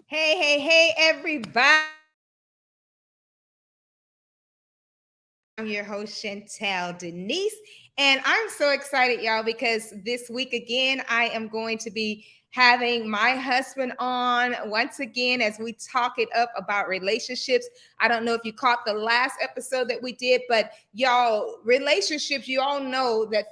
Hey, everybody. I'm your host, Chantel Denise. And I'm so excited, y'all, because this week again, I am going to be having my husband on once again as we talk it up about relationships. I don't know if you caught the last episode that we did, but y'all, relationships, you all know that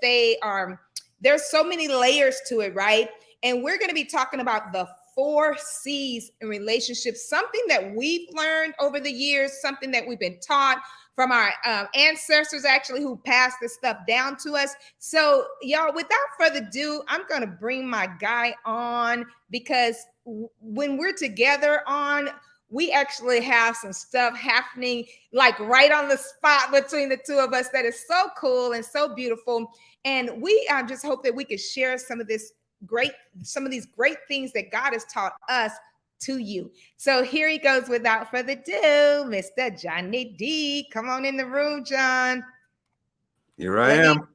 there's so many layers to it, right? And we're going to be talking about the 4 C's in relationships, something that we've learned over the years, something that we've been taught from our ancestors actually who passed this stuff down to us. So y'all, without further ado, I'm going to bring my guy on because when we're together on, we actually have some stuff happening like right on the spot between the two of us that is so cool and so beautiful. And we just hope that we could share some of these great things that God has taught us to you. So here he goes without further ado, Mr. Johnny D. Come on in the room, John. Here I am.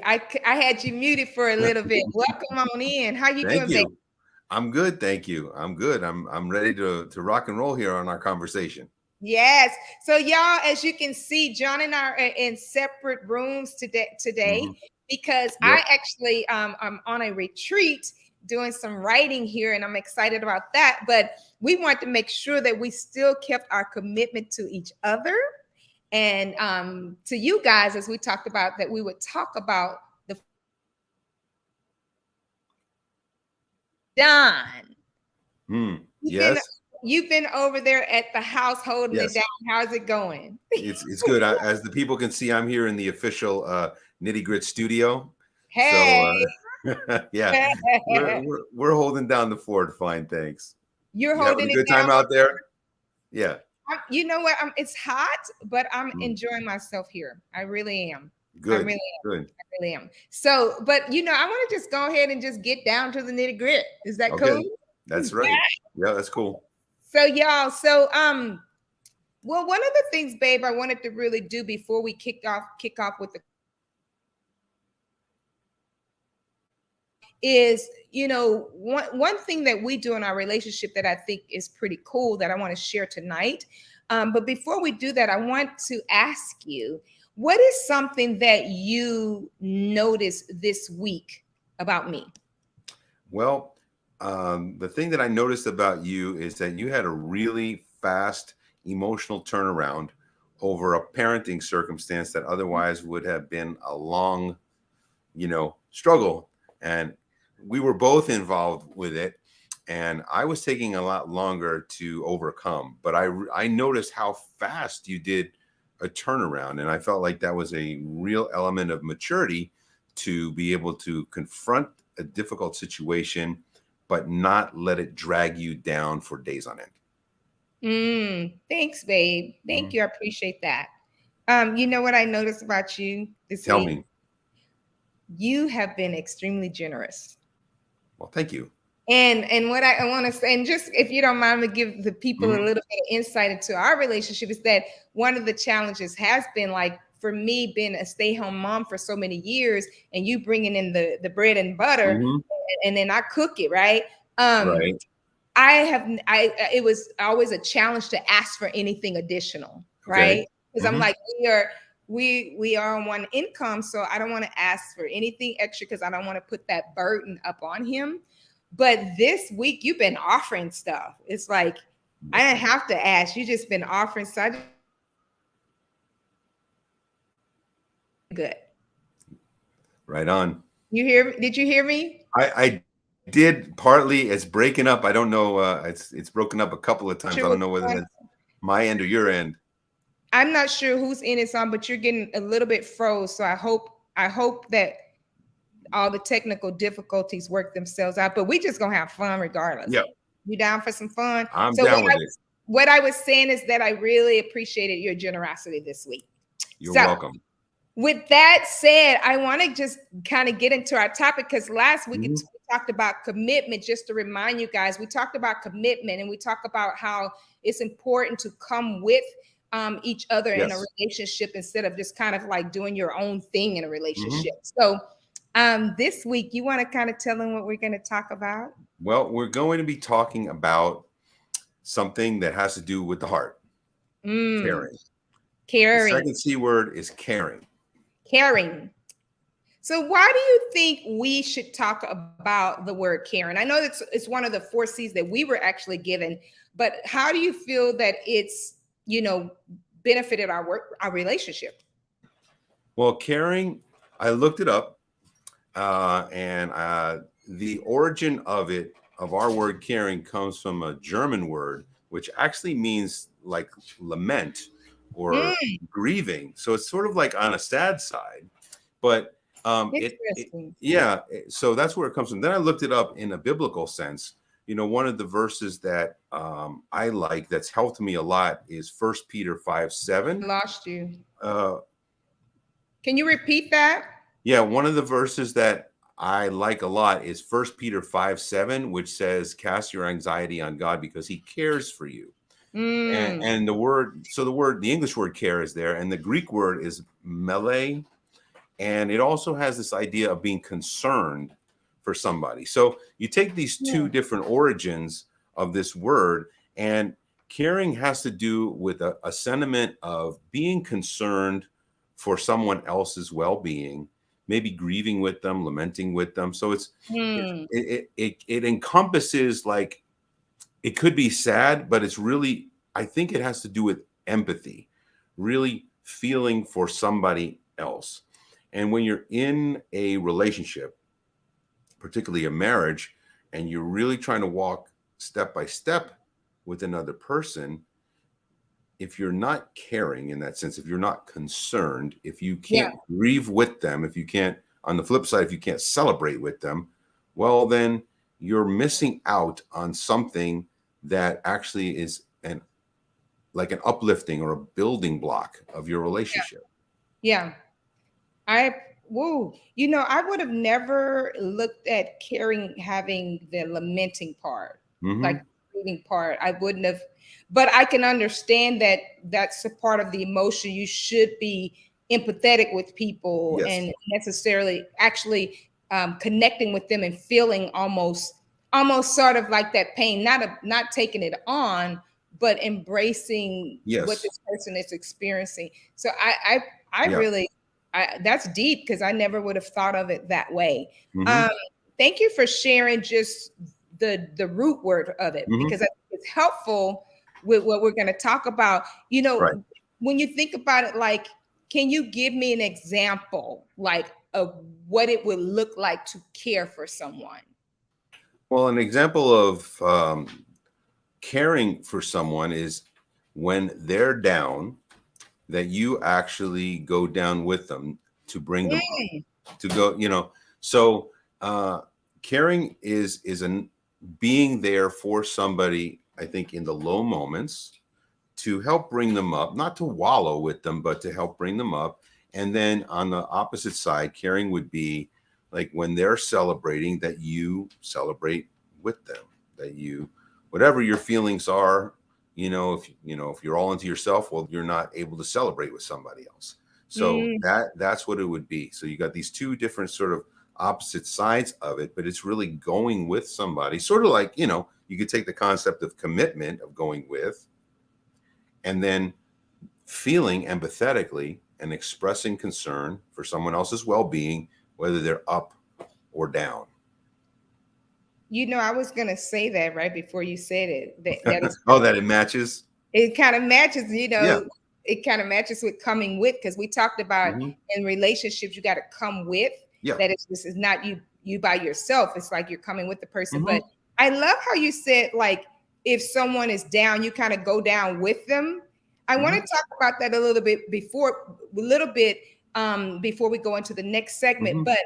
I had you muted for a little bit. Welcome on in. How you Thank doing, baby? you. I'm good, thank you. I'm good. I'm ready to rock and roll here on our conversation. Yes. So y'all, as you can see, John and I are in separate rooms today Mhm. because Yep. I actually I'm on a retreat doing some writing here and I'm excited about that. But we want to make sure that we still kept our commitment to each other and to you guys as we talked about that we would talk about the Don. You've been Yes. you've been over there at the house holding it Yes. down. How's it going? It's good. As the people can see, I'm here in the official Nitty Grit studio. Hey. So yeah, we're holding down the fort. Fine, thanks. You're You having holding a it good down time out there? Yeah. you know what? It's hot, but I'm Mm. enjoying myself here. I really am. I really Good. Good. really am. So, but I want to just go ahead and just get down to the nitty grit. Is that cool? Okay. That's right. Yeah, that's cool. So, y'all, well, one of the things, babe, I wanted to really do before we kick off with the is one thing that we do in our relationship that I think is pretty cool that I want to share tonight. But before we do that, I want to ask you, what is something that you noticed this week about me? Well, the thing that I noticed about you is that you had a really fast emotional turnaround over a parenting circumstance that otherwise would have been a long, struggle. And we were both involved with it. And I was taking a lot longer to overcome. But I noticed how fast you did a turnaround. And I felt like that was a real element of maturity to be able to confront a difficult situation, but not let it drag you down for days on end. Thanks, babe. Thank Mhm. you. I appreciate that. You know what I noticed about you this Tell week? me. You have been extremely generous. Well, thank you. And what I want to say, and just if you don't mind me give the people a Mhm. little bit of insight into our relationship, is that one of the challenges has been like for me being a stay-home mom for so many years, and you bringing in the bread and butter, Mhm. and then I cook it, right? Um, Right. I it was always a challenge to ask for anything additional, Okay. right? Because I'm Mhm. like, we are on one income, so I don't want to ask for anything extra because I don't want to put that burden up on him. But this week you've been offering stuff. It's like I didn't have to ask. You just been offering. So I just good. Right on. You hear? Did you hear me? I did partly. It's breaking up. I don't know. It's broken up a couple of times. Sure I don't what's know whether going that's my end or your end. I'm not sure who's in it, on, but you're getting a little bit froze. So I hope that all the technical difficulties work themselves out. But we just gonna have fun regardless. Yeah, You down for some fun? I'm So down with it. what I was saying is that I really appreciated your generosity this week. You're So welcome. with that said, I want to just kind of get into our topic because last week Mhm. we talked about commitment. Just to remind you guys, we talked about commitment and we talked about how it's important to come with each other in a Yes. relationship instead of just kind of like doing your own thing in a Mhm. relationship. So this week, you want to kind of tell them what we're going to talk about? Well, we're going to be talking about something that has to do with the heart, Mm, caring. The caring, second C word is caring. caring. So why do you think we should talk about the word caring? I know it's one of the four C's that we were actually given, but how do you feel that it's, benefited our work, our relationship? Well, caring, I looked it up, and the origin of our word caring, comes from a German word, which actually means like lament or Mm, grieving. So it's sort of like on a sad side, but it interesting. yeah. So that's where it comes from. Then I looked it up in a biblical sense. One of the verses that I like, that's helped me a lot, is First Peter 5:7. Lost you. Uh, Can you repeat that? Yeah, one of the verses that I like a lot is First Peter 5:7, which says, "Cast your anxiety on God because He cares for you." And, Mm, and the word, so the English word care is there, and the Greek word is mele, and it also has this idea of being concerned for somebody. So you take these yeah. two different origins of this word, and caring has to do with a sentiment of being concerned for someone else's well-being, maybe grieving with them, lamenting with them. So Mm, it encompasses, like, it could be sad, but it's really, I think it has to do with empathy, really feeling for somebody else. And when you're in a relationship, particularly a marriage, and you're really trying to walk step by step with another person, if you're not caring in that sense, if you're not concerned, if you yeah. can't grieve with them, if you can't, on the flip side, if you can't celebrate with them, well, then you're missing out on something that actually is an uplifting or a building block of your relationship. Yeah. I whoa, I would have never looked at caring having the lamenting part, like Hmm. the grieving part. I wouldn't have, but I can understand that that's a part of the emotion. You should be empathetic with people Yes. and necessarily actually connecting with them and feeling almost sort of like that pain, not taking it on, but embracing what Yes. this person is experiencing. So I Yeah. really that's deep because I never would have thought of it that way. Hmm. Um, Thank you for sharing just the root word of it Hmm. because I think it's helpful with what we're going to talk about. Right. When you think about it, like, can you give me an example, like, of what it would look like to care for someone? Well, an example of caring for someone is when they're down, that you actually go down with them to bring them up, Mm, to go, so uh caring is an being there for somebody, I think, in the low moments, to help bring them up, not to wallow with them, but to help bring them up. And then on the opposite side, caring would be like when they're celebrating, that you celebrate with them, that you, whatever your feelings are, if you're all into yourself, well, you're not able to celebrate with somebody else. So mm, that's what it would be. So you got these two different sort of opposite sides of it, but it's really going with somebody, sort of like, you could take the concept of commitment, of going with, and then feeling empathetically and expressing concern for someone else's well-being, whether they're up or down. I was gonna say that right before you said it. That is Oh, that it matches. it kind of matches, Yeah. it kind of matches with coming with, because we talked about Hmm. in relationships you got to come with, Yeah. that it's this is not you by yourself, it's like you're coming with the person. But Hmm. I love how you said, like, if someone is down you kind of go down with them. I want to Hmm. talk about that before we go into the next segment. Hmm. But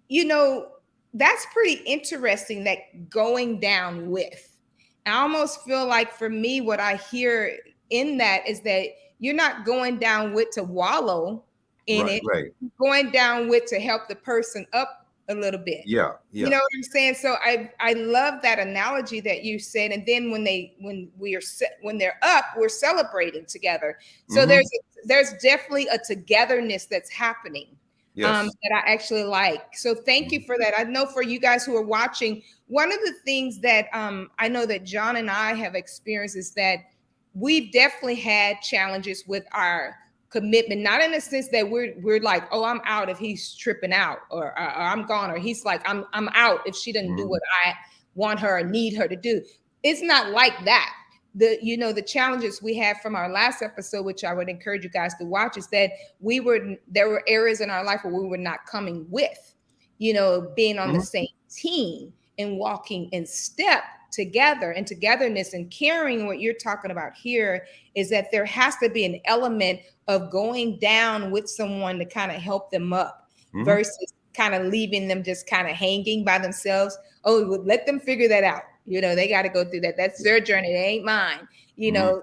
you know, that's pretty interesting, that going down with. I almost feel like for me, what I hear in that is that you're not going down with to wallow in Right. it, Right. you're going down with to help the person up a little bit. Yeah. You Yeah. know what I'm saying? So I love that analogy that you said. And then when they're up, we're celebrating together. So Hmm. there's definitely a togetherness that's happening. Yes. that I actually like. So thank you Mhm. for that. I know for you guys who are watching, one of the things that I know that John and I have experienced is that we've definitely had challenges with our commitment, not in the sense that we're like, oh, I'm out if he's tripping out, or I'm gone, or he's like, I'm out if she doesn't do Mhm. what I want her or need her to do. It's not like that. The challenges we had from our last episode, which I would encourage you guys to watch, is that there were areas in our life where we were not coming with, being on the Mhm. same team and walking in step together and togetherness and caring. What you're talking about here is that there has to be an element of going down with someone to kind of help them up Mhm. versus kind of leaving them just kind of hanging by themselves. Oh, well, let them figure that out. They got to go through that. That's their journey. It ain't mine. Mhm.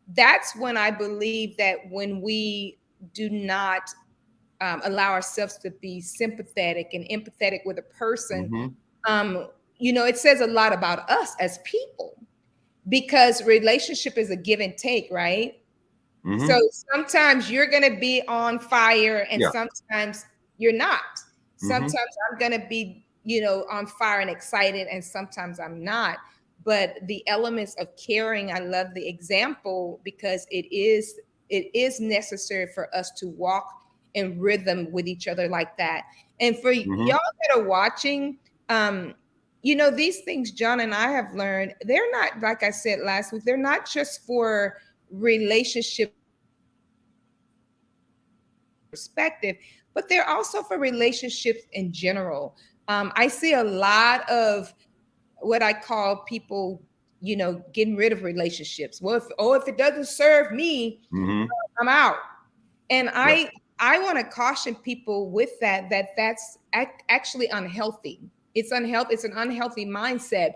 That's when I believe that when we do not allow ourselves to be sympathetic and empathetic with a person, Mhm. um, it says a lot about us as people, because relationship is a give and take, right? So Mhm. sometimes you're going to be on fire and Yeah. sometimes you're not. Mhm. Sometimes I'm going to be, on fire and excited, and sometimes I'm not. But the elements of caring, I love the example because it is necessary for us to walk in rhythm with each other like that. And for Mhm. y'all that are watching, um, these things John and I have learned, they're not, like I said last week, they're not just for relationship perspective, but they're also for relationships in general. I see a lot of what I call people, getting rid of relationships. Well, if it doesn't serve me, Mhm. I'm out. And Yep. I want to caution people with that's actually unhealthy. It's unhealthy. It's an unhealthy mindset,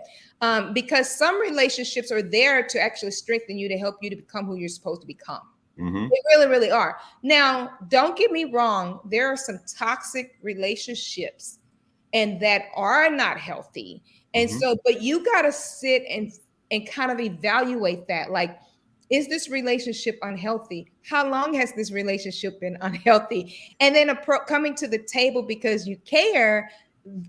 because some relationships are there to actually strengthen you, to help you to become who you're supposed to become. Mhm. They really, really are. Now, don't get me wrong. There are some toxic relationships and that are not healthy. And Mhm. so, but you got to sit and kind of evaluate that. Like, is this relationship unhealthy? How long has this relationship been unhealthy? And then coming to the table because you care,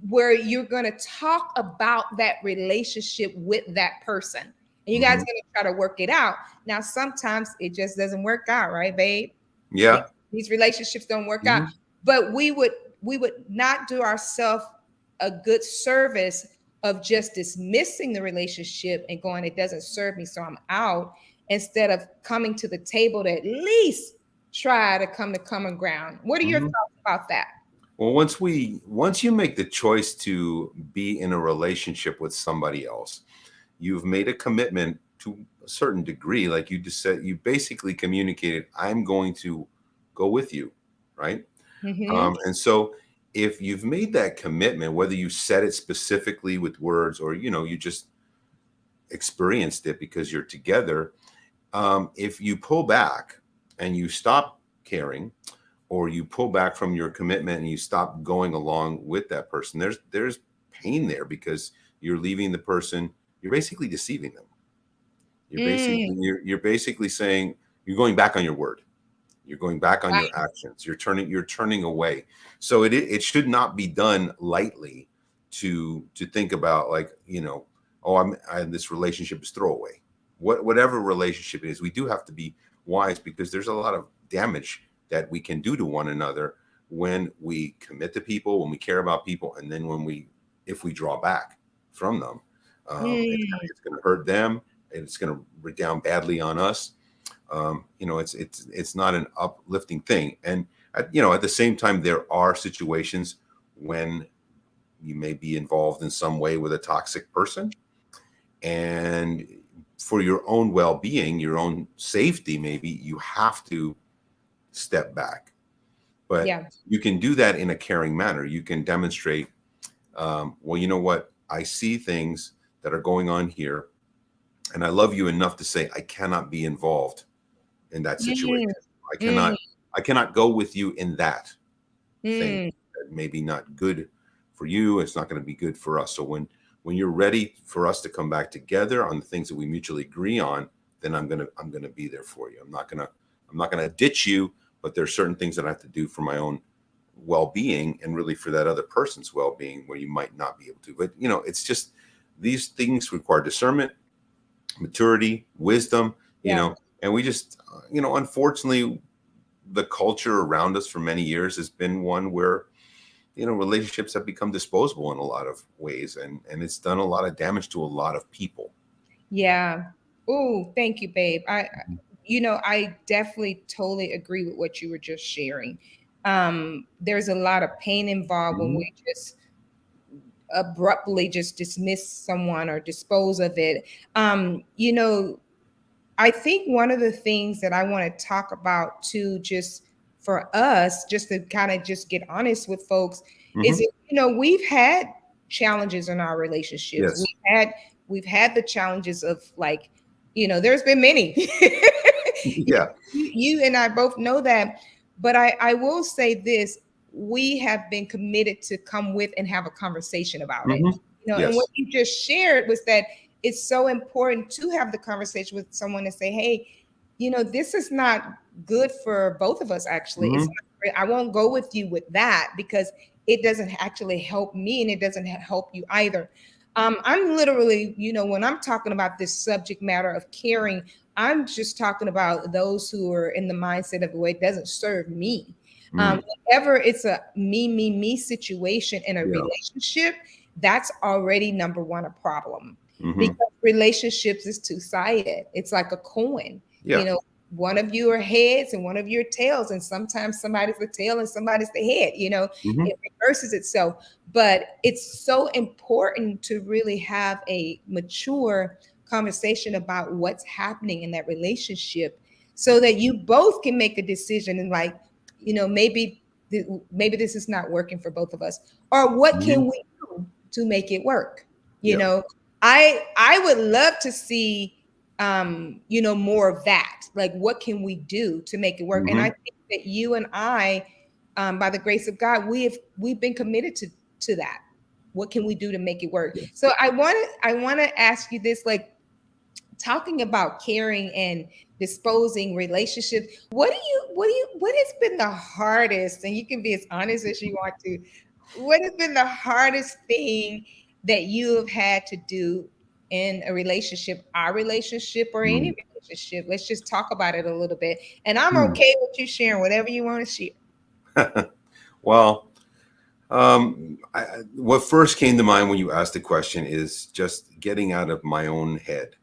where you're going to talk about that relationship with that person. And you guys are Mhm. going to try to work it out. Now, sometimes it just doesn't work out, right, babe? Yeah. These relationships don't work out. Mhm. But we would not do ourselves a good service of just dismissing the relationship and going, it doesn't serve me, so I'm out, instead of coming to the table to at least try to come to common ground. What are your Mhm. thoughts about that? Well, once you make the choice to be in a relationship with somebody else, you've made a commitment to a certain degree. Like you just said, you basically communicated, I'm going to go with you, right? Mm-hmm. And so if you've made that commitment, whether you said it specifically with words or you just experienced it because you're together, if you pull back and you stop caring, or you pull back from your commitment and you stop going along with that person, there's pain there because you're leaving the person, you're basically deceiving them. Mm, You're basically saying you're going back on your word. You're going back on your actions. You're turning away. So it should not be done lightly to think about, like, oh, this relationship is throwaway. Whatever relationship it is, we do have to be wise because there's a lot of damage that we can do to one another when we commit to people, when we care about people, and then if we draw back from them, mm, it's going to hurt them, and it's going to redound badly on us. It's not an uplifting thing. And at the same time, there are situations when you may be involved in some way with a toxic person, and for your own well-being, your own safety, maybe you have to step back. But yeah. you can do that in a caring manner. You can demonstrate, well, you know what, I see things that are going on here, and I love you enough to say I cannot be involved in that situation. Mm, I mm, cannot I cannot go with you in that thing. mm, That may be not good for you. It's not going to be good for us. So when you're ready for us to come back together on the things that we mutually agree on, then I'm gonna be there for you. I'm not gonna ditch you, but there's certain things that I have to do for my own well-being and really for that other person's well-being where you might not be able to. But it's just these things require discernment, maturity, wisdom, Yeah. and we just unfortunately the culture around us for many years has been one where relationships have become disposable in a lot of ways, and it's done a lot of damage to a lot of people. Yeah. Oh, thank you, babe. Mhm. I definitely totally agree with what you were just sharing. There's a lot of pain involved when Mhm. we just abruptly just dismiss someone or dispose of it. I think one of the things that I want to talk about too, just for us, just to kind of just get honest with folks, is Mhm. that, we've had challenges in our relationships. Yes. We've had the challenges of, like, there's been many. Yeah. You and I both know that. But I will say this: we have been committed to come with and have a conversation about it. Mhm. And what Yes. you just shared was that it's so important to have the conversation with someone and say, hey, this is not good for both of us. Actually, it's Mhm. not, I won't go with you with that because it doesn't actually help me and it doesn't help you either. I'm literally, when I'm talking about this subject matter of caring, I'm just talking about those who are in the mindset of, well, it doesn't serve me. Mm. Whenever it's a me situation in a Yeah. relationship, that's already number one a problem, Mhm. because relationships is two-sided. It's like a coin. Yeah. One of you are heads and one of you are tails, and sometimes somebody's the tail and somebody's the head. Mhm. It reverses itself. But it's so important to really have a mature conversation about what's happening in that relationship, so that you both can make a decision and, like, maybe this is not working for both of us, or what can Mhm. we do to make it work. you Yeah. know I would love to see more of that. Like, what can we do to make it work? And I Mhm. think that you and I, by the grace of God, we've been committed to that. What can we do to make it work? Yes. So I want to ask you this, like, talking about caring and disposing relationships. What has been the hardest, and you can be as honest as you want to, what has been the hardest thing that you have had to do in a relationship, our relationship, or any Mm. relationship? Let's just talk about it a little bit. And I'm Mm. okay with you sharing whatever you want to share. Well, what first came to mind when you asked the question is just getting out of my own head,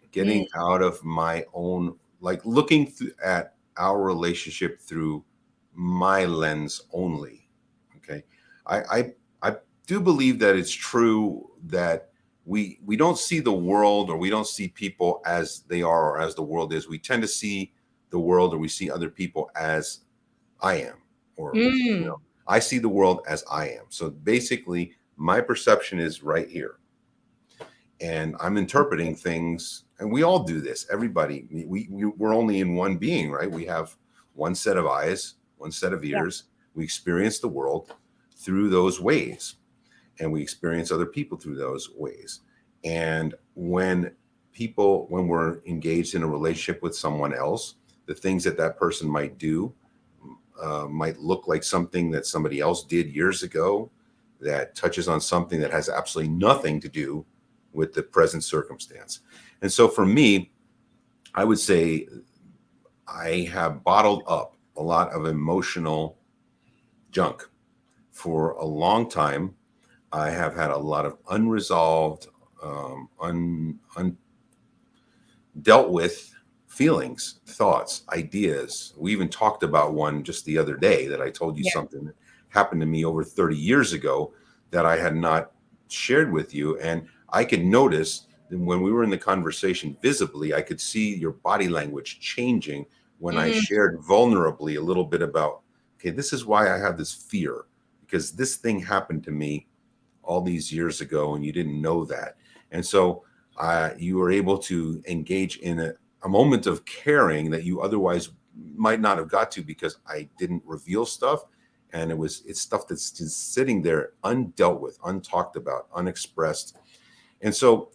Mm, getting out of my own, like looking at our relationship through my lens only. Okay. I do believe that it's true that we don't see the world, or we don't see people as they are or as the world is. We tend to see the world, or we see other people as I am, or mm, I see the world as I am. So basically, my perception is right here, and I'm interpreting things. And we all do this. Everybody, we're only in one being, right? We have one set of eyes, one set of yeah. ears. We experience the world through those ways, and we experience other people through those ways. And when we're engaged in a relationship with someone else, the things that that person might do might look like something that somebody else did years ago, that touches on something that has absolutely nothing to do with the present circumstance. And so for me, I would say I have bottled up a lot of emotional junk for a long time. I have had a lot of unresolved, undealt with feelings, thoughts, ideas. We even talked about one just the other day that I told you Yeah. something that happened to me over 30 years ago that I had not shared with you. And I could notice that when we were in the conversation visibly, I could see your body language changing when I Mm, shared vulnerably a little bit about, okay, this is why I have this fear, because this thing happened to me all these years ago and you didn't know that. And so you were able to engage in a moment of caring that you otherwise might not have got to, because I didn't reveal stuff. And it's stuff that's just sitting there undealt with, untalked about, unexpressed. And so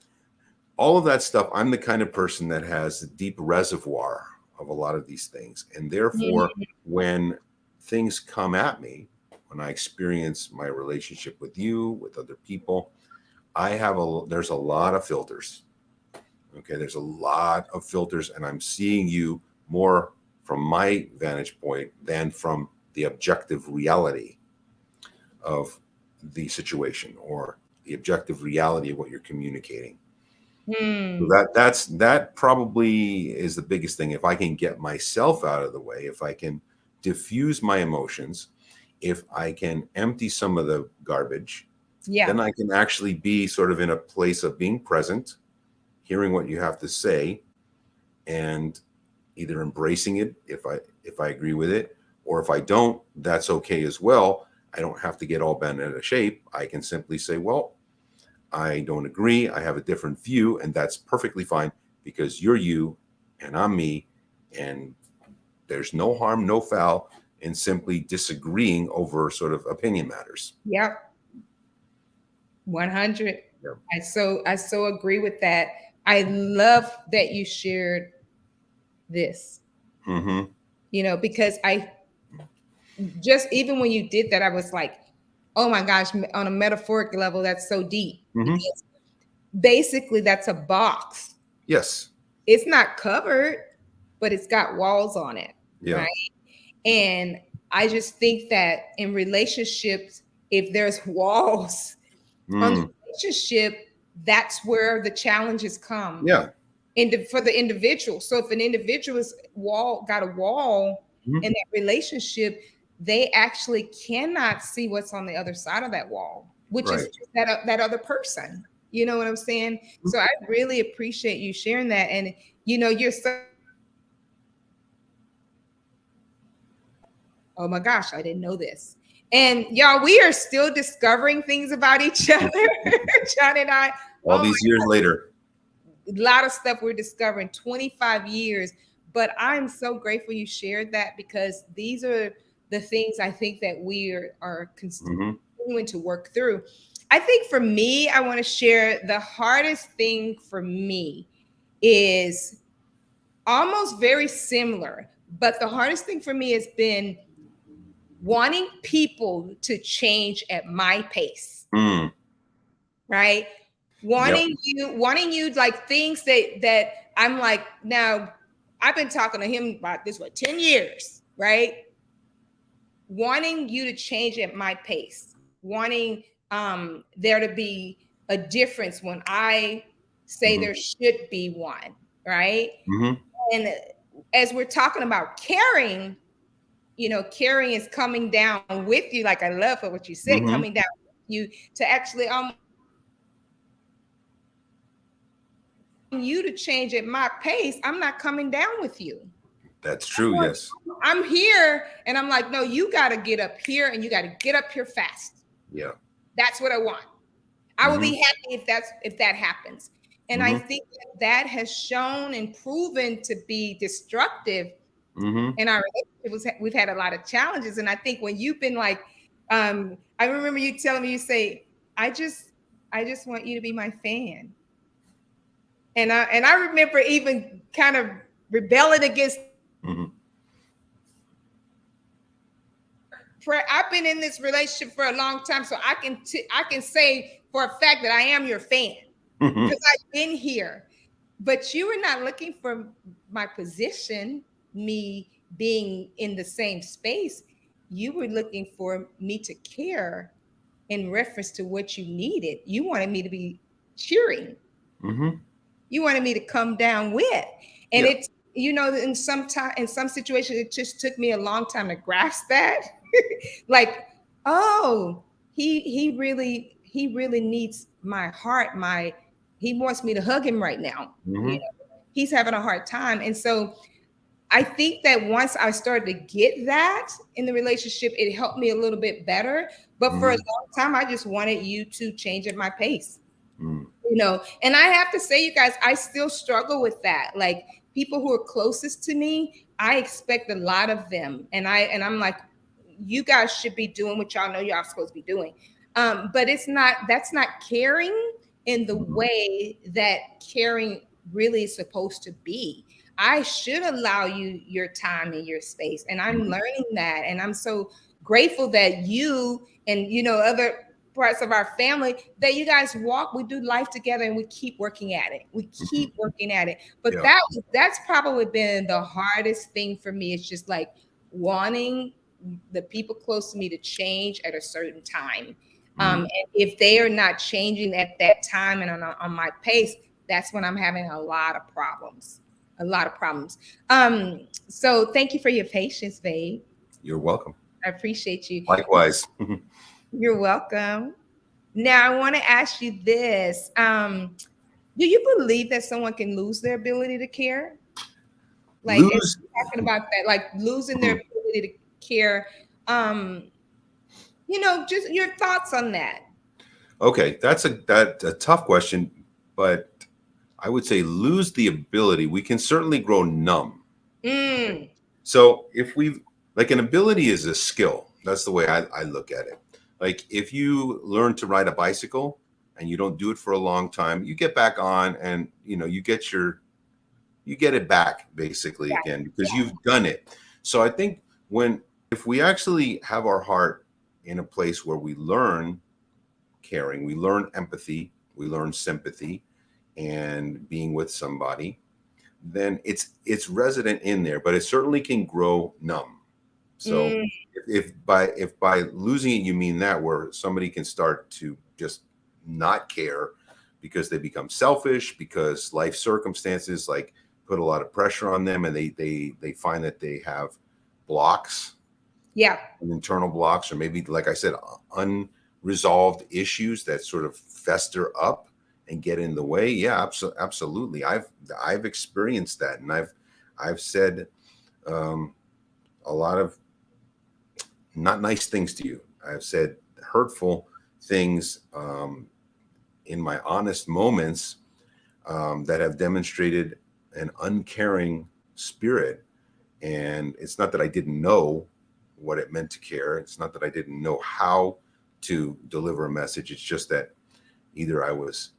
all of that stuff, I'm the kind of person that has a deep reservoir of a lot of these things. And therefore, mm, when things come at me, when I experience my relationship with you, with other people, there's a lot of filters. Okay, there's a lot of filters, and I'm seeing you more from my vantage point than from the objective reality of the situation or the objective reality of what you're communicating. So Hmm. that probably is the biggest thing. If I can get myself out of the way, if I can diffuse my emotions, if I can empty some of the garbage, Yeah. then I can actually be sort of in a place of being present, hearing what you have to say, and either embracing it if I agree with it, or if I don't, that's okay as well. I don't have to get all bent out of shape. I can simply say, well, I don't agree. I have a different view, and that's perfectly fine because you're you and I'm me, and there's no harm, no foul in simply disagreeing over sort of opinion matters. Yep. 100. Yeah. I so agree with that. I love that you shared this, Mm-hmm. because I just, even when you did that, I was like, oh my gosh, on a metaphoric level, that's so deep, Mm-hmm. because basically that's a box. Yes. It's not covered, but it's got walls on it, Yeah. right? And I just think that in relationships, if there's walls on the Mm. relationship, that's where the challenges come. Yeah. For the individual. So if an individual's wall got a wall Mhm. in that relationship, they actually cannot see what's on the other side of that wall, which is Right. that other person. You know what I'm saying? Mhm. So I really appreciate you sharing that. And you're so, oh my gosh, I didn't know this. And y'all, we are still discovering things about each other, John and I. All Oh, these years later. a lot of stuff we're discovering, 25 years. But I'm so grateful you shared that, because these are the things I think that we are Mm-hmm. continuing to work through. I think for me, I want to share the hardest thing for me is almost very similar, but the hardest thing for me has been wanting people to change at my pace, Mm. right? Yep. Wanting you like things that I'm like, now I've been talking to him about this for 10 years, right? Wanting you to change at my pace, wanting there to be a difference when I say Mm-hmm. there should be one, right? Mm-hmm. And as we're talking about caring, caring is coming down with you. Like, I love what you said, Mm-hmm. coming down with you to actually you to change at my pace. I'm not coming down with you. That's true. Yes. I'm here, and I'm like, no, you got to get up here, and you got to get up here fast. Yeah. That's what I want. I will Mm-hmm. be happy if that happens. And I Mm-hmm. think that has shown and proven to be destructive Mm-hmm. in our relationship. We've had a lot of challenges, and I think when you've been like, I remember you telling me, you say, I just I just want you to be my fan. And I remember even kind of rebelling against Mm-hmm. prayer. I've been in this relationship for a long time, so I can say for a fact that I am your fan, Mm-hmm. because I've been here. But you were not looking for my position, me being in the same space. You were looking for me to care in reference to what you needed. You wanted me to be cheering. Mm-hmm. You wanted me to come down with. And Yeah. it's, in some situations, it just took me a long time to grasp that. Like, oh, he really needs my heart. He wants me to hug him right now. Mm-hmm. He's having a hard time. And so I think that once I started to get that in the relationship, it helped me a little bit better. But for a Mm-hmm. long time, I just wanted you to change at my pace. Mm. And I have to say, you guys, I still struggle with that. Like, people who are closest to me, I expect a lot of them, and I'm like, you guys should be doing what y'all know y'all supposed to be doing. But that's not caring in the Mm-hmm. way that caring really is supposed to be. I should allow you your time and your space, and I'm Mm-hmm. learning that, and I'm so grateful that you and other parts of our family, that you guys walk, we do life together, and we keep working at it. We keep working at it. But Yeah. that's probably been the hardest thing for me. It's just like wanting the people close to me to change at a certain time. Mhm. And if they are not changing at that time and on my pace, that's when I'm having a lot of problems. A lot of problems. So thank you for your patience, babe. You're welcome. I appreciate you. Likewise. You're welcome. Now I want to ask you this. Do you believe that someone can lose their ability to care? Like, as Lose. we're talking about that, like losing their Mhm. ability to care. Um, just your thoughts on that. Okay, that's a tough question, but I would say lose the ability. We can certainly grow numb. Mm, So if we like an ability is a skill. That's the way I look at it. Like if you learn to ride a bicycle and you don't do it for a long time, you get back on and you get it back basically yeah, again because you've done it. So I think when if we actually have our heart in a place where we learn caring, we learn empathy, we learn sympathy and being with somebody, then it's resident in there, but it certainly can grow numb. So mm, if by losing it you mean that where somebody can start to just not care because they become selfish because life circumstances like put a lot of pressure on them and they find that they have blocks yeah. and internal blocks or maybe like I said unresolved issues that sort of fester up and get in the way. Yeah, absolutely. I've experienced that and I've said um, a lot of not nice things to you. I've said hurtful things in my honest moments that have demonstrated an uncaring spirit. And it's not that I didn't know what it meant to care. It's not that I didn't know how to deliver a message. It's just that either I was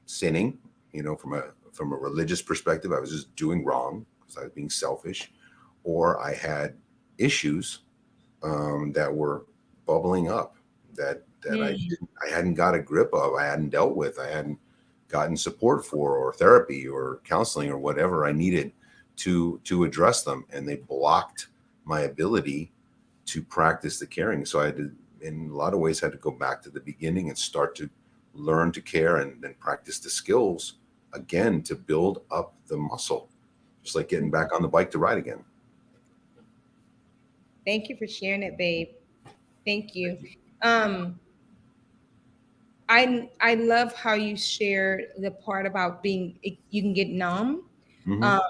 sinning, from a religious perspective, I was just doing wrong because I was being selfish, or I had issues that were bubbling up that Mm. I hadn't got a grip of, I hadn't dealt with, I hadn't gotten support for, or therapy, or counseling, or whatever I needed to address them, and they blocked my ability to practice the caring. So I had to, in a lot of ways, had to go back to the beginning and start to learn to care and then practice the skills again to build up the muscle, just like getting back on the bike to ride again. Thank you for sharing it, babe. Thank you. Um, I love how you shared the part about being you can get numb. Hmm. Um,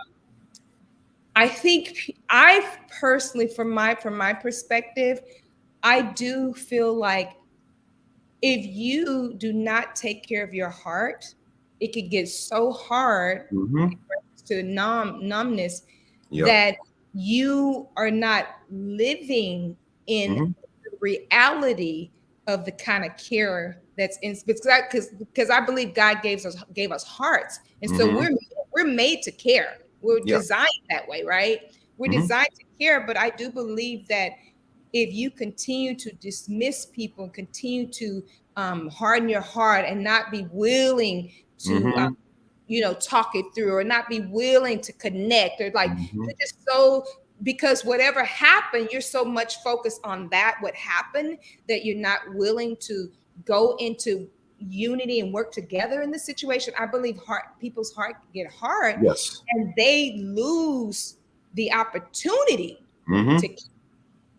I think I personally, from my perspective, I do feel like if you do not take care of your heart, it could get so hard Hmm. to numbness Yep. that you are not living in Hmm. the reality of the kind of care that's in because I believe God gave us hearts, and so Hmm. we're made to care. We're Yeah. designed that way, right? We're Hmm. designed to care, but I do believe that if you continue to dismiss people and continue to harden your heart and not be willing to Hmm. talk it through or not be willing to connect or like Hmm. you're just so because whatever happened you're so much focused on that what happened that you're not willing to go into unity and work together in the situation. I believe people's heart get hard Yes. and they lose the opportunity Hmm. to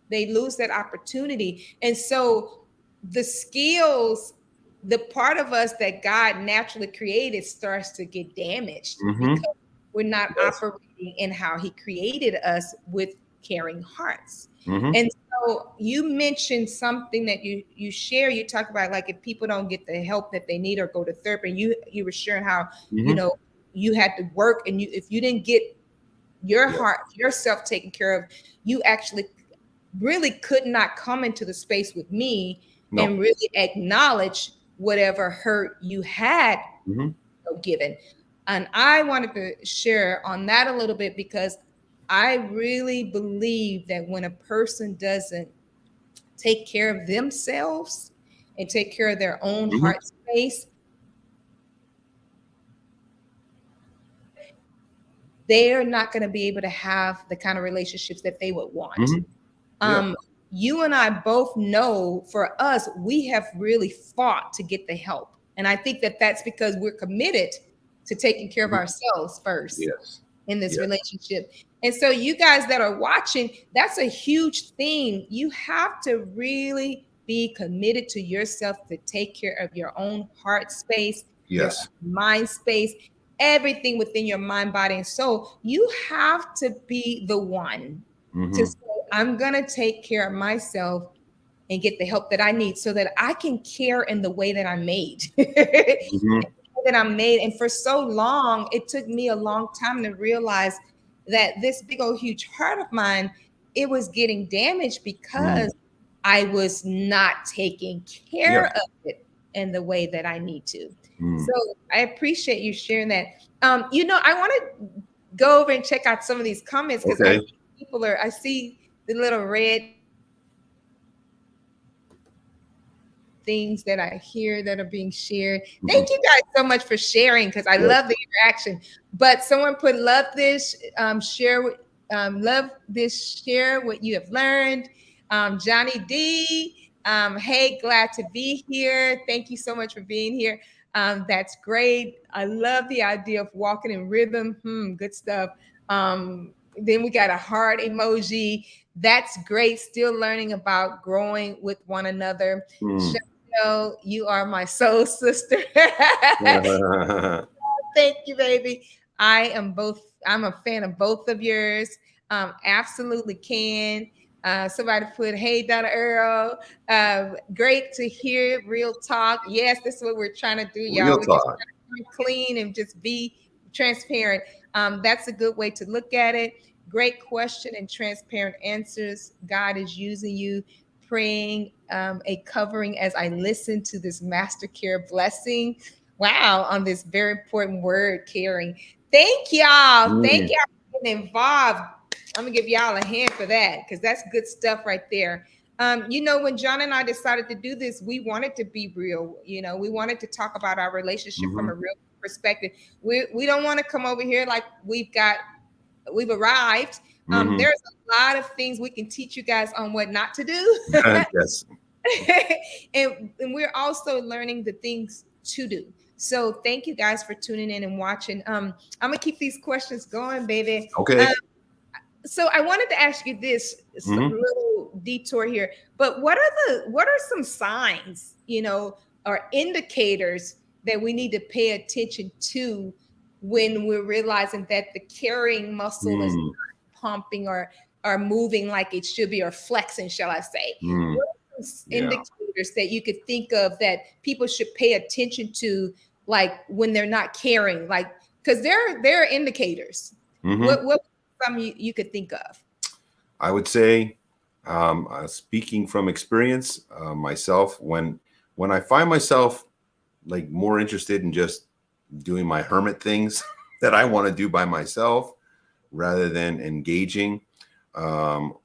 they lose that opportunity. And so the skills, the part of us that God naturally created starts to get damaged Hmm. because we're not Yes. operating in how He created us with caring hearts. Hmm. And so you mentioned something that you share. You talk about like if people don't get the help that they need or go to therapy. And you were sharing how you Hmm. know you had to work and if you didn't get your Yeah. heart yourself taken care of, you actually really could not come into the space with me No. and really acknowledge whatever hurt you had Hmm. given. And I wanted to share on that a little bit because I really believe that when a person doesn't take care of themselves and take care of their own Hmm. heart space, they're not going to be able to have the kind of relationships that they would want. Hmm. Yeah. Um, you and I both know for us, we have really fought to get the help. And I think that that's because we're committed to taking care of Mhm. ourselves first Yes. in this Yes. relationship. And so, you guys that are watching, that's a huge thing. You have to really be committed to yourself to take care of your own heart space, your Yes. mind space, everything within your mind, body, and soul. You have to be the one to Hmm. say, I'm going to take care of myself and get the help that I need so that I can care in the way that I'm made. Hmm. That I'm made. And for so long, it took me a long time to realize that this big old huge heart of mine, it was getting damaged Mm. because I was not taking care Yes. of it in the way that I need to. So Mm. I appreciate you sharing that. I want to go over and check out some of these comments because I Okay. think I see the little red things that I hear that are being shared. Mhm. Thank you guys so much for sharing because I Yes. love the interaction. But someone put love this, love this, share what you have learned. Johnny D, hey, glad to be here. Thank you so much for being here. That's great. I love the idea of walking in rhythm. Good stuff. Then we got a heart emoji. That's great. Still learning about growing with one another. Mm. You are my soul sister. Thank you, baby. I'm a fan of both of yours. Absolutely can. Somebody put, hey, Donna Earl. Great to hear real talk. Yes, this is what we're trying to do, Real y'all. We just talk. trying to come clean and just be transparent. That's a good way to look at it. Great question and transparent answers. God is using you, praying a covering as I listen to this master care blessing. Wow, on this very important word, caring. Thank y'all. Thank Mm. y'all for getting involved. I'm gonna give y'all a hand for that because that's good stuff right there. When John and I decided to do this, we wanted to be real. We wanted to talk about our relationship from Hmm. a real perspective. We don't want to come over here like we've arrived. Hmm. There's a lot of things we can teach you guys on what not to do. Yes. And we're also learning the things to do. So thank you guys for tuning in and watching. I'm gonna keep these questions going, baby. Okay. So I wanted to ask you this Hmm. little detour here, but what are some signs, or indicators that we need to pay attention to when we're realizing that the carrying muscle is Mm. not pumping or moving like it should be, or flexing, shall I say? Mm. What are some Yeah. indicators that you could think of that people should pay attention to, like when they're not carrying, like, because there are indicators. Hmm. What some you could think of? I would say, speaking from experience, myself, when I find myself like more interested in just doing my hermit things that I want to do by myself rather than engaging um,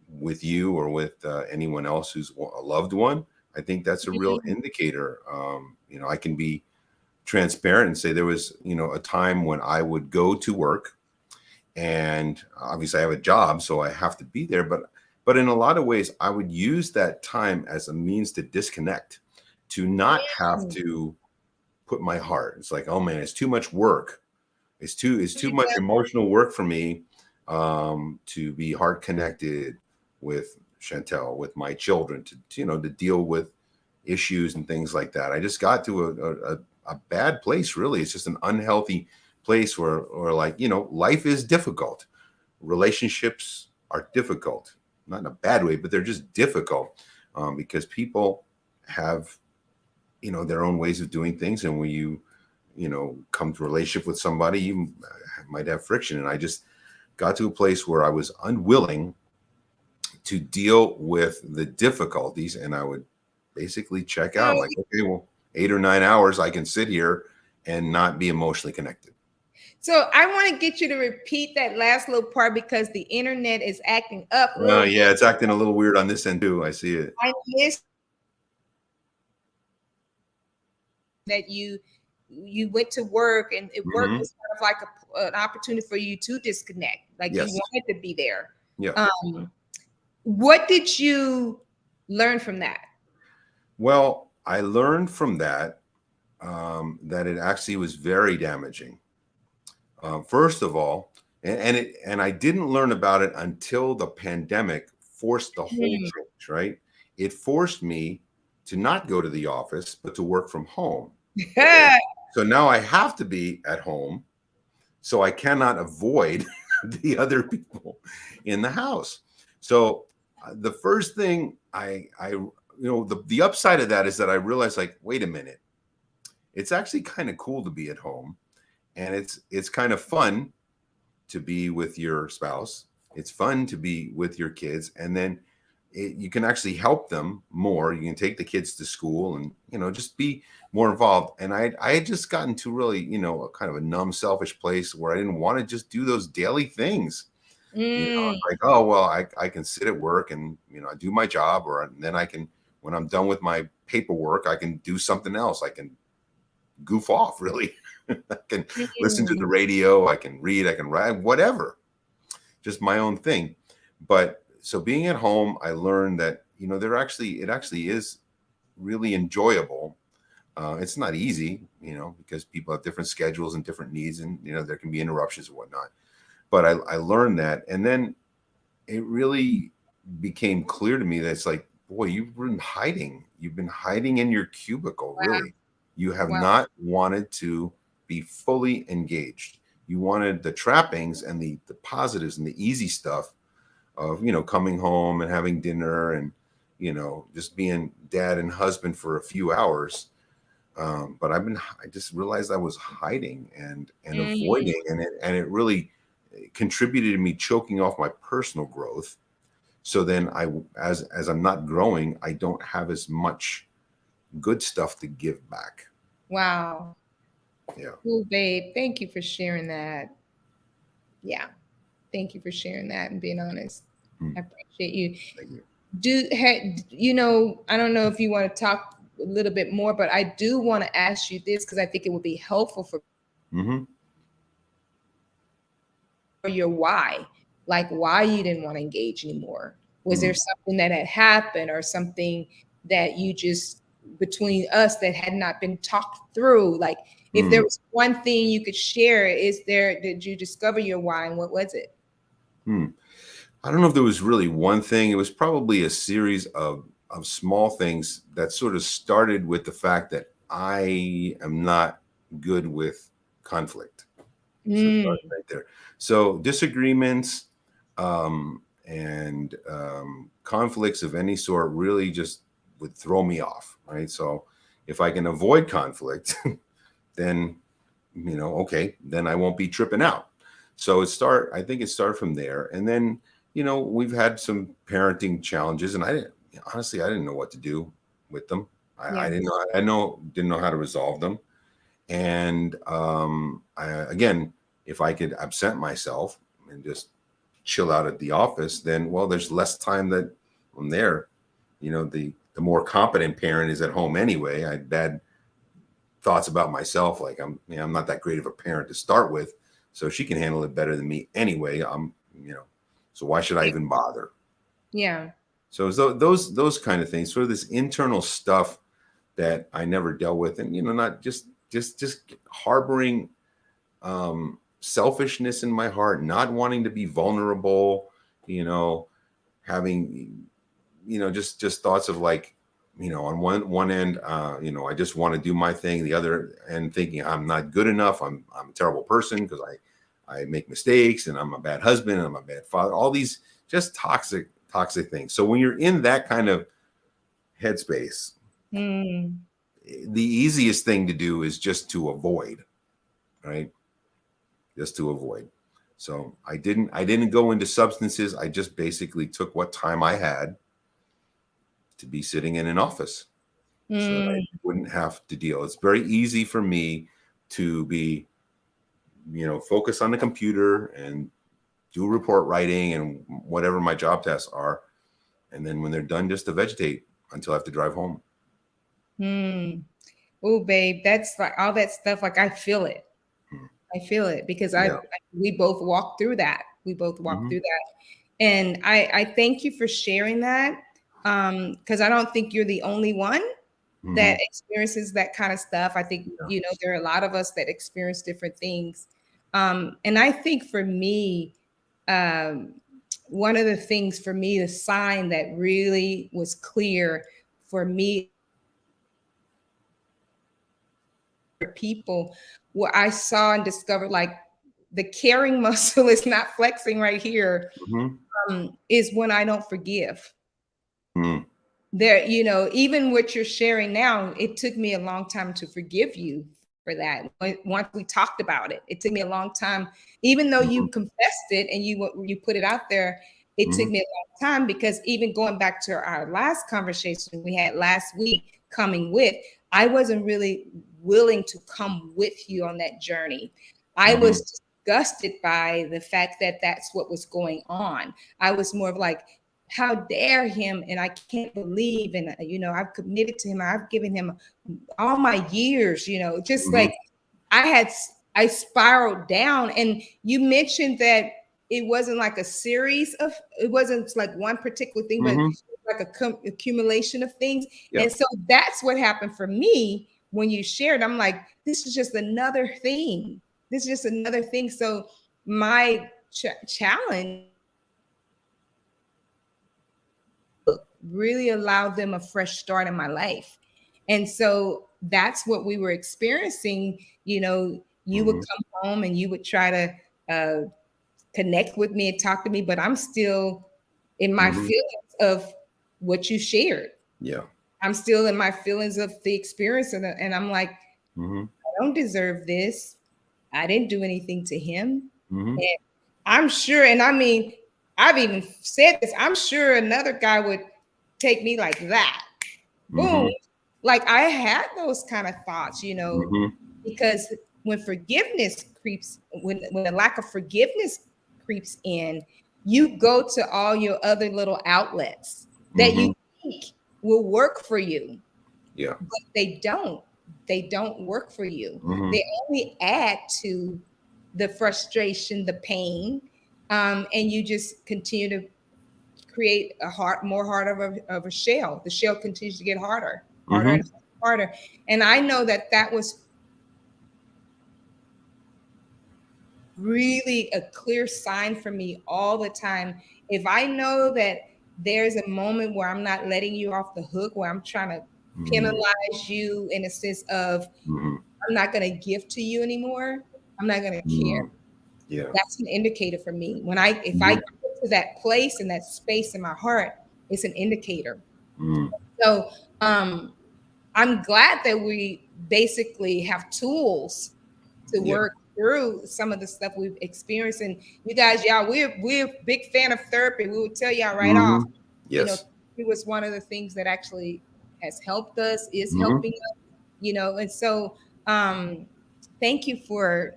with you or with anyone else who's a loved one, I think that's a real indicator. I can be transparent and say there was, a time when I would go to work, and obviously I have a job, so I have to be there. But in a lot of ways, I would use that time as a means to disconnect, to not have Mm. to put my heart. It's like, oh man, it's too much work. It's too much emotional work for me to be heart connected with Chantel, with my children, to deal with issues and things like that. I just got to a bad place. Really, it's just an unhealthy place where like life is difficult. Relationships are difficult, not in a bad way, but they're just difficult because people have their own ways of doing things, and when you come to a relationship with somebody, you might have friction. And I just got to a place where I was unwilling to deal with the difficulties, and I would basically check out. I'm like, okay, well, 8 or 9 hours I can sit here and not be emotionally connected. So I want to get you to repeat that last little part because the internet is acting up a Oh little yeah, bit. it's acting a little weird on this end too. I see it. I missed that you went to work and it work Hmm. was kind of like an opportunity for you to disconnect. Like you Yes. wanted to be there. Yeah. What did you learn from that? Well, I learned from that that it actually was very damaging. First of all, and I didn't learn about it until the pandemic forced the whole Mm. change. Right, it forced me to not go to the office but to work from home. Okay, so now I have to be at home, so I cannot avoid the other people in the house. So the first thing the upside of that is that I realized, like, wait a minute, it's actually kind of cool to be at home, and it's kind of fun to be with your spouse. It's fun to be with your kids, and then you can actually help them more. You can take the kids to school, and just be more involved. And I had just gotten to really a kind of a numb, selfish place where I didn't want to just do those daily things. Mm. Like, oh well, I can sit at work and I do my job, or then I can, when I'm done with my paperwork, I can do something else. I can goof off, really. I can listen to the Mm. radio, I can read, I can write, whatever, just my own thing. But so being at home, I learned that it actually is really enjoyable. It's not easy, because people have different schedules and different needs, and there can be interruptions and whatnot. But I learned that, and then it really became clear to me that it's like, boy, you've been hiding in your cubicle, really. You have Wow. not wanted to be fully engaged. You wanted the trappings and the positives and the easy stuff of coming home and having dinner and just being dad and husband for a few hours. But I just realized I was hiding and Mm. avoiding, and it really contributed to me choking off my personal growth. So then as I'm not growing, I don't have as much good stuff to give back. Wow. Yeah. Cool, babe. Thank you for sharing that. Yeah. Thank you for sharing that and being honest. Mm, I appreciate you. thank you. I don't know if you want to talk a little bit more, but I do want to ask you this because I think it would be helpful for Hmm. your why, like why you didn't want to engage anymore. Was there Mm, something that had happened or something that you just between us that had not been talked through? Like if there mm, was one thing you could share, did you discover your why and what was it? mm. I don't know if there was really one thing. It was probably a series of small things that sort of started with the fact that I am not good with conflict. So start Mm. right there. So disagreements and conflicts of any sort really just would throw me off, right? So if I can avoid conflict, then okay, then I won't be tripping out. So I think it started from there, and then we've had some parenting challenges, and honestly I didn't know what to do with them. I Yeah. didn't know. Didn't know how to resolve them, and again, if I could absent myself and just chill out at the office, then well, there's less time that I'm there. The more competent parent is at home anyway. I had bad thoughts about myself, like I'm not that great of a parent to start with, so she can handle it better than me anyway. So why should I even bother? Yeah. So it's those kind of things, sort of this internal stuff that I never dealt with, and not just harboring selfishness in my heart, not wanting to be vulnerable, you know, having just thoughts of, like, on one end, I just want to do my thing, the other end thinking I'm not good enough, I'm a terrible person because I make mistakes, and I'm a bad husband, and I'm a bad father, all these just toxic things. So when you're in that kind of headspace, Mm. the easiest thing to do is just to avoid, right? Just to avoid. So I didn't go into substances. I just basically took what time I had to be sitting in an office so that I Mm. wouldn't have to deal. It's very easy for me to be focus on the computer and do report writing and whatever my job tasks are. And then when they're done, just to vegetate until I have to drive home. Oh, babe, that's like all that stuff. Like I feel it. I feel it because we both walked through that. We both walked through that. And I thank you for sharing that. Because I don't think you're the only one that experiences that kind of stuff. I think, there are a lot of us that experience different things. And I think for me, one of the things for me, the sign that really was clear for me, people, what I saw and discovered, like the caring muscle is not flexing right here, is when I don't forgive. There, even what you're sharing now, it took me a long time to forgive you for that. Once we talked about it, it took me a long time, even though you confessed it and you put it out there. It took me a long time because even going back to our last conversation we had last week, coming with, I wasn't really willing to come with you on that journey. I was disgusted by the fact that that's what was going on. I was more of like, how dare him, and I can't believe, and I've committed to him, I've given him all my years, just like I spiraled down. And you mentioned that it wasn't like it wasn't like one particular thing, but like a accumulation of things. And so that's what happened for me when you shared. I'm like, this is just another thing. This is just another thing. So my challenge really allowed them a fresh start in my life. And so that's what we were experiencing. You would come home and you would try to connect with me and talk to me, but I'm still in my feelings of what you shared. Yeah. I'm still in my feelings of the experience. And I'm like, I don't deserve this. I didn't do anything to him. And I'm sure, and I mean, I've even said this, I'm sure another guy would take me like that. Boom. Like I had those kind of thoughts, because when forgiveness creeps, when the lack of forgiveness creeps in, you go to all your other little outlets that you think will work for you. Yeah. But they don't. They don't work for you. They only add to the frustration, the pain, and you just continue to create more hard of a shell. The shell continues to get harder and harder. And I know that was really a clear sign for me all the time. If I know that there's a moment where I'm not letting you off the hook, where I'm trying to penalize you in a sense of I'm not going to give to you anymore, I'm not going to care. Yeah. That's an indicator for me. If I get to that place and that space in my heart, it's an indicator. So I'm glad that we basically have tools to work through some of the stuff we've experienced. And you guys, y'all, we're a big fan of therapy. We would tell y'all right off. Yes. It was one of the things that actually has helped us, is helping us, and so thank you for,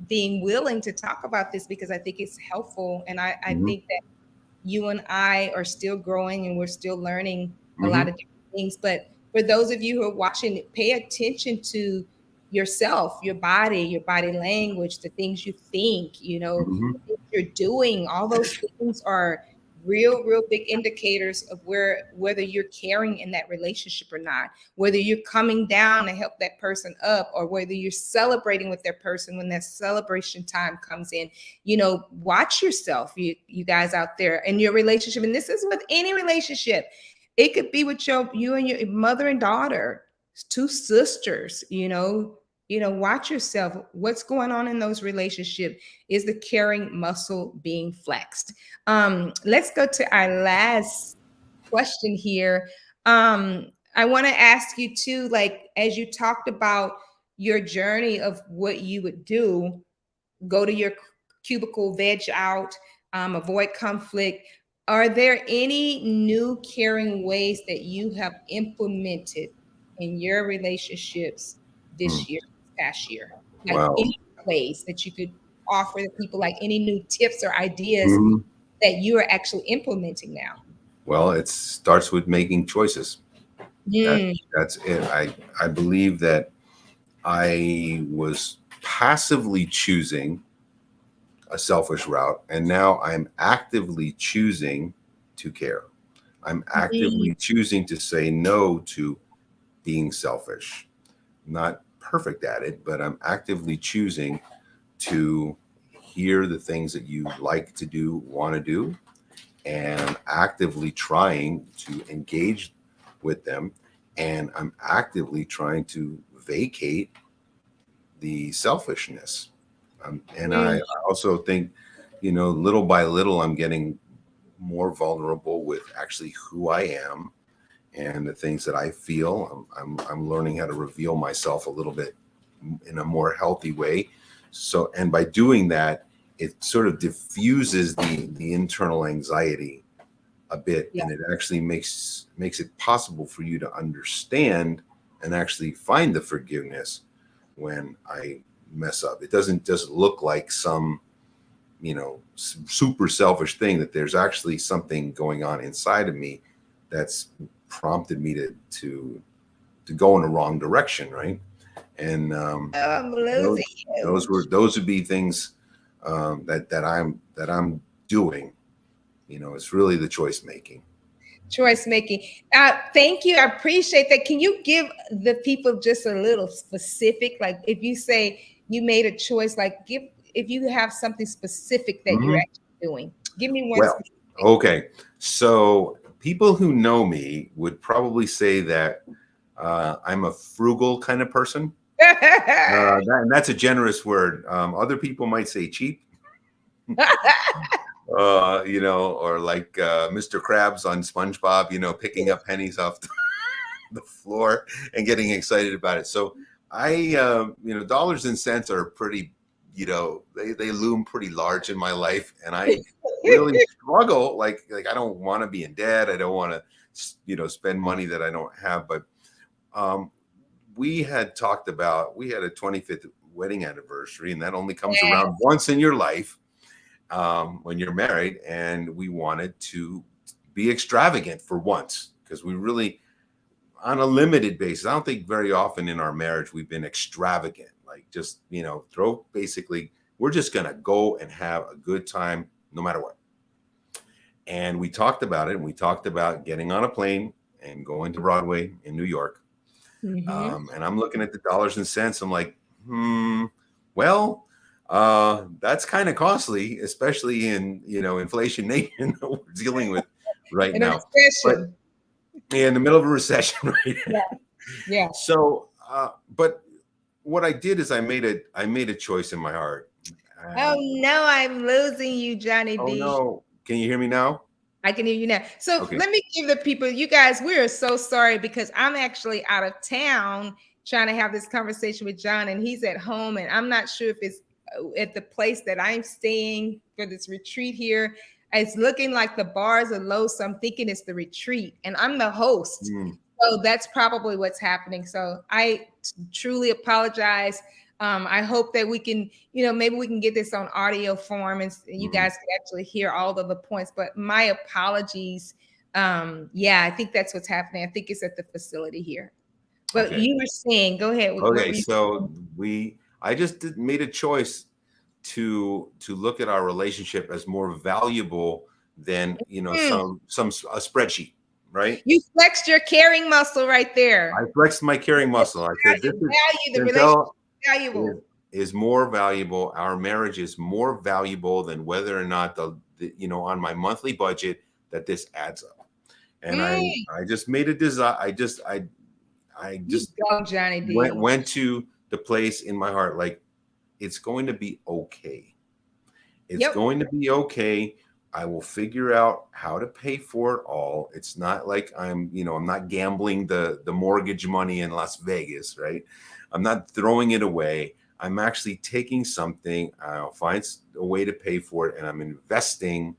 being willing to talk about this, because I think it's helpful. And I think that you and I are still growing and we're still learning a lot of different things. But for those of you who are watching, pay attention to yourself, your body language, the things you think, the things you're doing. All those things are real big indicators of whether you're caring in that relationship or not, whether you're coming down to help that person up, or whether you're celebrating with that person when that celebration time comes in. Watch yourself, you guys out there in your relationship. And this is with any relationship. It could be with you and your mother and daughter, two sisters, watch yourself. What's going on in those relationships? Is the caring muscle being flexed? Let's go to our last question here. I want to ask you too, like, as you talked about your journey of what you would do, go to your cubicle, veg out, avoid conflict. Are there any new caring ways that you have implemented in your relationships this year, past year? Like Wow. ways that you could offer the people, like any new tips or ideas Mhm. that you are actually implementing now? Well, it starts with making choices. That Mm, that's it. I believe that I was passively choosing a selfish route, and now I'm actively choosing to care. I'm mm, actively choosing to say no to being selfish. Not perfect at it, but I'm actively choosing to hear the things that you like to do, want to do, and actively trying to engage with them. And I'm actively trying to vacate the selfishness. And I mm. also think, little by little, I'm getting more vulnerable with actually who I am and the things that I feel. I'm learning how to reveal myself a little bit in a more healthy way. So, and by doing that, it sort of diffuses the internal anxiety a bit, Yeah. and it actually makes it possible for you to understand and actually find the forgiveness when I mess up. It doesn't just look like some super selfish thing, that there's actually something going on inside of me that's prompted me to go in the wrong direction, right? And Oh, I'm those losing you. those would be things that I'm doing. It's really the choice making. Choice making. Thank you. I appreciate that. Can you give the people just a little specific? Like if you say you made a choice, like give if you have something specific that you're Mhm. actually doing. Give me one Well, specific. okay. So people who know me would probably say that I'm a frugal kind of person. And that's a generous word. Other people might say cheap, or like Mr. Krabs on SpongeBob, picking up pennies off the floor and getting excited about it. So dollars and cents are pretty, they loom pretty large in my life, and I really struggle. Like I don't want to be in debt. I don't want to, spend money that I don't have. But um, we had talked about, we had a 25th wedding anniversary, and that only comes around Yes. once in your life, when you're married. And we wanted to be extravagant for once, because we really, on a limited basis, I don't think very often in our marriage we've been extravagant, like just, we're just going to go and have a good time no matter what. And we talked about it, and we talked about getting on a plane and going to Broadway in New York. Mm-hmm. And I'm looking at the dollars and cents. I'm like, well, that's kind of costly, especially in, inflation nation that we're dealing with right In a now. But recession. in the middle of a recession, right? Yeah. Yeah. So, but what I did is I made a choice in my heart. Oh And no, I'm losing you, Johnny oh D. no, can you hear me now? I can hear you now. So Okay. let me give the people, you guys, we are so sorry because I'm actually out of town trying to have this conversation with John, and he's at home, and I'm not sure if it's at the place that I'm staying for this retreat here. It's looking like the bars are low, so I'm thinking it's the retreat, and I'm the host. Mm, So that's probably what's happening. So I truly apologize. I hope that we can, maybe we can get this on audio form, and you mhm. guys can actually hear all of the points. But my apologies. Yeah, I think that's what's happening. I think it's at the facility here. But Okay. you were saying, go ahead. What Okay. were you So I just made a choice to look at our relationship as more valuable than, saying? a spreadsheet, right? You flexed your caring muscle right I there. flexed my caring muscle. I said, this is Value, the relationship Chantel is valuable. is more valuable. Our marriage is more valuable than whether or not on my monthly budget that this adds up. And Mm, I just made a desire. I you just go, Johnny D. went to the place in my heart, like, it's going to be okay. It's Yep. going to be okay. I will figure out how to pay for it all. It's not like I'm not gambling the mortgage money in Las Vegas, right? I'm not throwing it away. I'm actually taking something. I'll find a way to pay for it, and I'm investing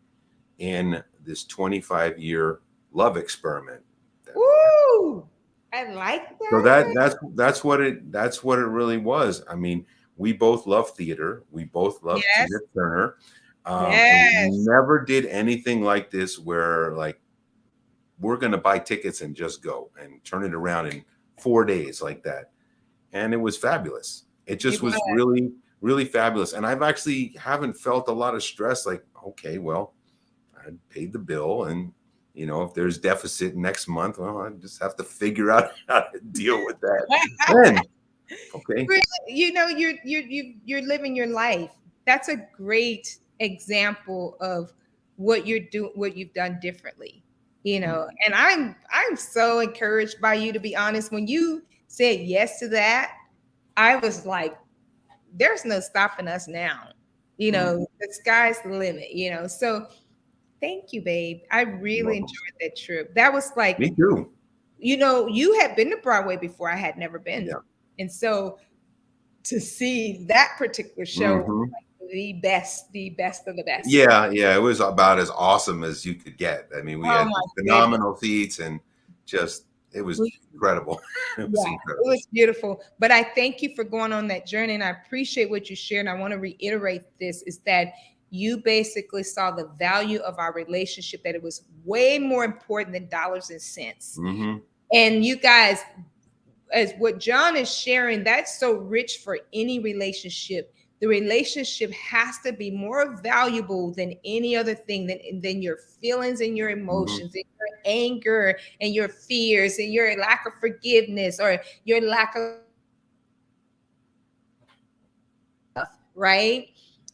in this 25-year love experiment that we have. Woo! I like So that. that's what it really was. I mean, we both love theater. We both love Tina Yes. Turner. And we Yes. never did anything like this where like we're going to buy tickets and just go and turn it around in 4 days like that. And it was fabulous. It It just was. was really, really fabulous. And I've actually haven't felt a lot of stress like, okay, well, I paid the bill and if there's deficit next month, well, I just have to figure out how to deal with that. Then, okay. Really, you're living your life. That's a great example of what you've done differently. And I'm so encouraged by you, to be honest. When you said yes to that, I was like, there's no stopping us now. Mhm. The sky's the limit. So thank you, babe. I You're really welcome. enjoyed that trip. That was like, Me too. you had been to Broadway before. I had never been. Yeah. And so to see that particular show, Hmm. like the best of the best. Yeah, yeah. It was about as awesome as you could get. I mean, we Oh had my goodness. phenomenal seats and just it was We- incredible. It Yeah, was it incredible. was beautiful. But I thank you for going on that journey, and I appreciate what you shared. And I want to reiterate this is that you basically saw the value of our relationship, that it was way more important than dollars and cents. Hmm. And you guys, as what John is sharing, that's so rich for any relationship. The relationship has to be more valuable than any other thing, than your feelings and your Hmm. emotions and your anger and your fears and your lack of forgiveness or your lack of right?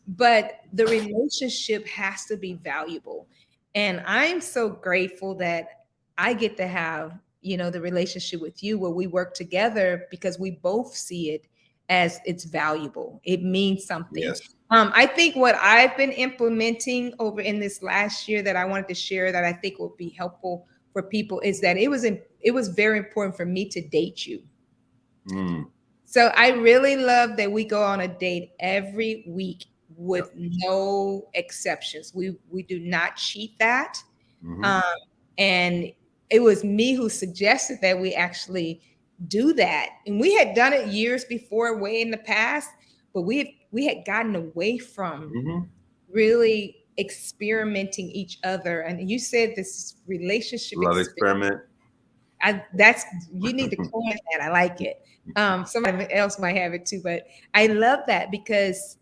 But the relationship has to be valuable. And I'm so grateful that I get to have, the relationship with you where we work together because we both see it as it's valuable. It means something. Yes. I think what I've been implementing over in this last year that I wanted to share that I think will be helpful for people is that it was very important for me to date you. Mm. So I really love that we go on a date every week Yeah. with no exceptions. We do not cheat that. Hmm. Um, and it was me who suggested that we actually do that. And we had done it years before, way in the past, but we had gotten away from Hmm. really experimenting each other. And you said this relationship Love experience. experiment. That's you need to coin that. I like it. Somebody else might have it too, but I love that because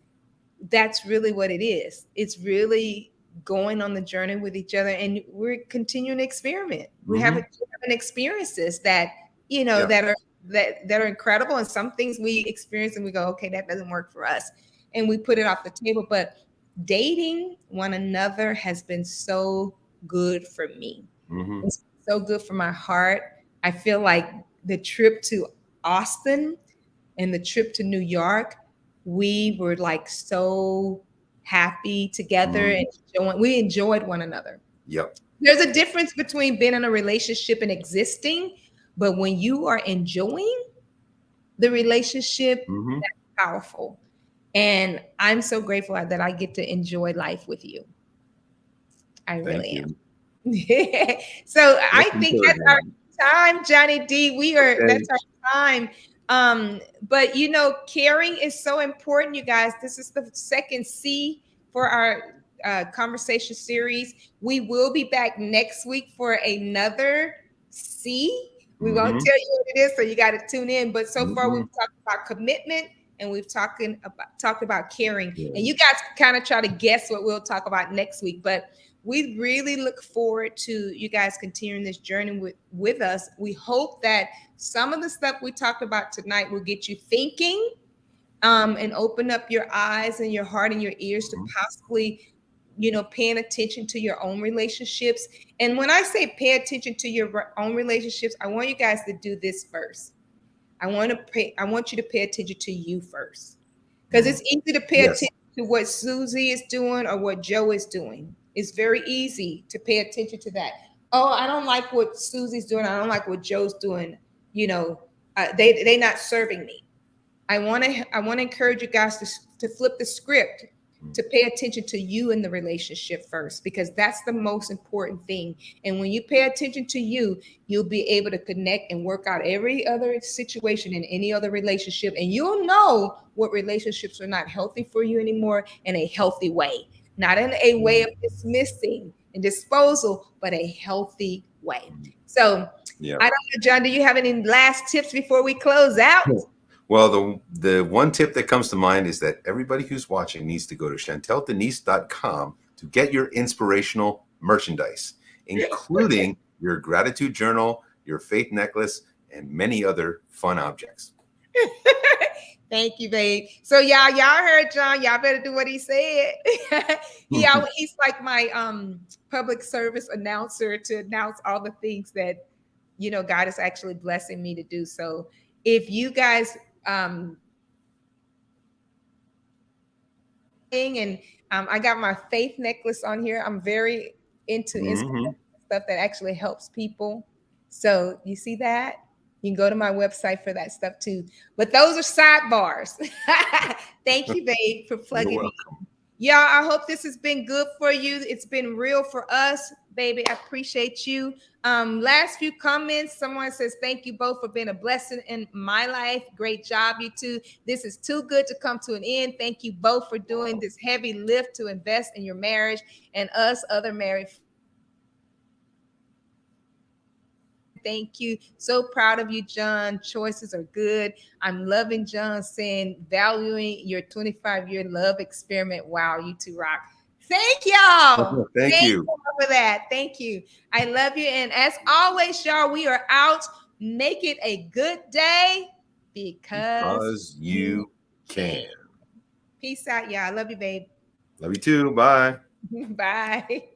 that's really what it is. It's really going on the journey with each other, and we're continuing to experiment. We have Hmm. having experiences that Yeah. that are incredible, and some things we experience and we go, okay, that doesn't work for us, and we put it off the table. But dating one another has been so good for me. Hmm. It's so good for my heart. I feel like the trip to Austin and the trip to New York, we were like so happy together Hmm. and we enjoyed one another. Yep. There's a difference between being in a relationship and existing, but when you are enjoying the relationship, Hmm. that's powerful. And I'm so grateful that I get to enjoy life with you. I Thank really am. you. So That's I think that's our encouraging. time, Johnny D. Okay. That's our time. But caring is so important, you guys. This is the second C for our conversation series. We will be back next week for another C. We won't Hmm. tell you what it is, so you got to tune in. But so far, we've Hmm. talked about commitment and we've talked about caring. Yeah. And you guys kind of try to guess what we'll talk about next week. But we really look forward to you guys continuing this journey with us. We hope that some of the stuff we talked about tonight will get you thinking, and open up your eyes and your heart and your ears to Mhm. possibly, paying attention to your own relationships. And when I say pay attention to your own relationships, I want you guys to do this first. I want you to pay attention to you first. Because Mhm. it's easy to pay Yes. attention to what Susie is doing or what Joe is doing. It's very easy to pay attention to that. Oh, I don't like what Susie's doing. I don't like what Joe's doing. They not serving me. I want to encourage you guys to flip the script. to pay attention to you in the relationship first, because that's the most important thing. And when you pay attention to you, you'll be able to connect and work out every other situation in any other relationship. And you'll know what relationships are not healthy for you anymore in a healthy way, not in a way of dismissing and disposal, but a healthy way. So Yeah. I don't know, John, do you have any last tips before we close out? Well, the one tip that comes to mind is that everybody who's watching needs to go to chanteldenise.com to get your inspirational merchandise, including your gratitude journal, your faith necklace, and many other fun objects. Thank you, babe. So y'all heard John. Y'all better do what he said. He's like my public service announcer to announce all the things that God is actually blessing me to do. So if you guys and I got my faith necklace on here. I'm very into stuff that actually helps people. So you see that? You can go to my website for that stuff too. But those are sidebars. Thank you, babe, for plugging me. Y'all, I hope this has been good for you. It's been real for us, baby. I appreciate you. Last few comments. Someone says, thank you both for being a blessing in my life. Great job, you two. This is too good to come to an end. Thank you both for doing this heavy lift to invest in your marriage and us other married. Thank you. So proud of you, John. Choices are good. I'm loving John saying, valuing your 25-year love experiment. Wow, you two rock. Thank y'all. Thank you for that. Thank you. I love you. And as always, y'all, we are out. Make it a good day because you can. Peace out, y'all. I love you, babe. Love you too. Bye. Bye.